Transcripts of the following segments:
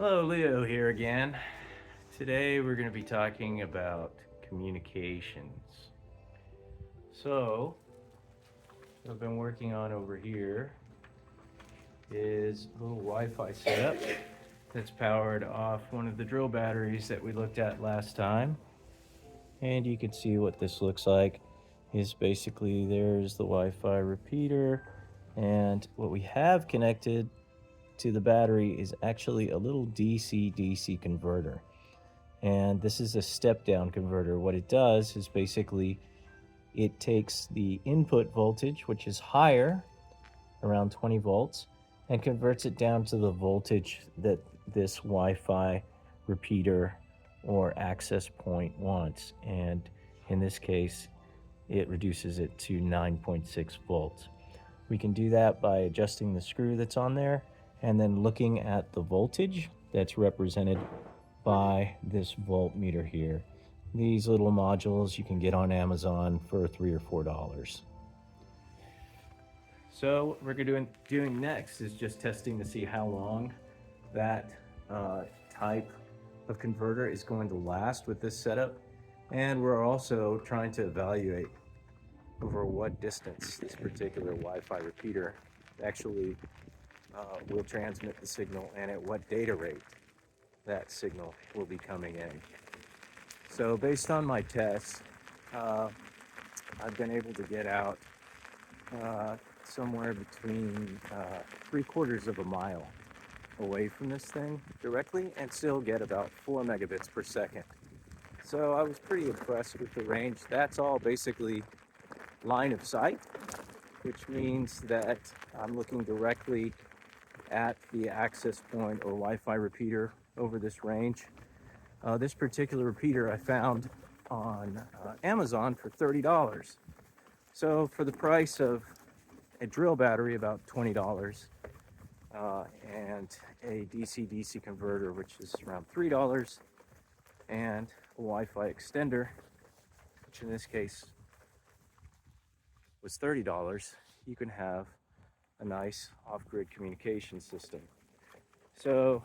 Hello, Leo here again. Today we're going to be talking about communications. So, what I've been working on over here is a little Wi Fi setup that's powered off one of the drill batteries that we looked at last time. And you can see what this looks like is basically there's the Wi Fi repeater, and what we have connected to the battery is actually a little DC DC converter. And this is a step down converter. What it does is basically it takes the input voltage, which is higher, around 20 volts, and converts it down to the voltage that this Wi-Fi repeater or access point wants. And in this case, it reduces it to 9.6 volts. We can do that by adjusting the screw that's on there and then looking at the voltage that's represented by this voltmeter here. These little modules you can get on Amazon for $3 or $4. So what we're doing next is just testing to see how long that type of converter is going to last with this setup. And we're also trying to evaluate over what distance this particular Wi-Fi repeater actually will transmit the signal and at what data rate that signal will be coming in. So based on my tests, I've been able to get out somewhere between 3/4 of a mile away from this thing directly and still get about 4 megabits per second. So I was pretty impressed with the range. That's all basically line of sight, which means that I'm looking directly at the access point or Wi-Fi repeater over this range. This particular repeater I found on Amazon for $30. So for the price of a drill battery, about $20, and a DC-DC converter, which is around $3, and a Wi-Fi extender, which in this case was $30, you can have a nice off-grid communication system. So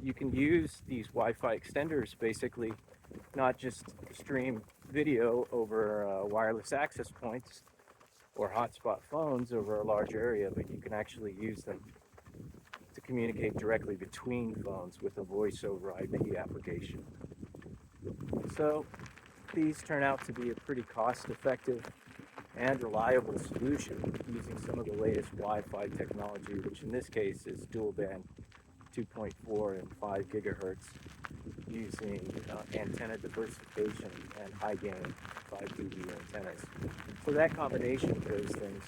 you can use these Wi-Fi extenders basically not just stream video over wireless access points or hotspot phones over a large area, but you can actually use them to communicate directly between phones with a voice over IP application. So these turn out to be a pretty cost-effective and reliable solution using some of the latest Wi-Fi technology, which in this case is dual band 2.4 and 5 gigahertz, using antenna diversification and high gain 5 dB antennas. So that combination of those things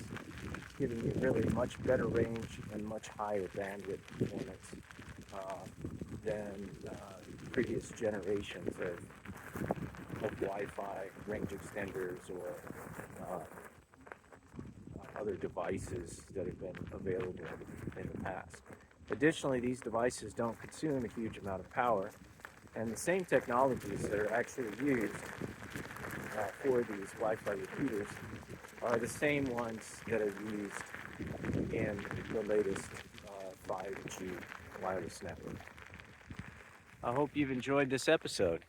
giving you really much better range and much higher bandwidth performance than previous generations of Wi-Fi range extenders or other devices that have been available in the past. Additionally, these devices don't consume a huge amount of power, and the same technologies that are actually used for these Wi-Fi repeaters are the same ones that are used in the latest 5G wireless network. I hope you've enjoyed this episode.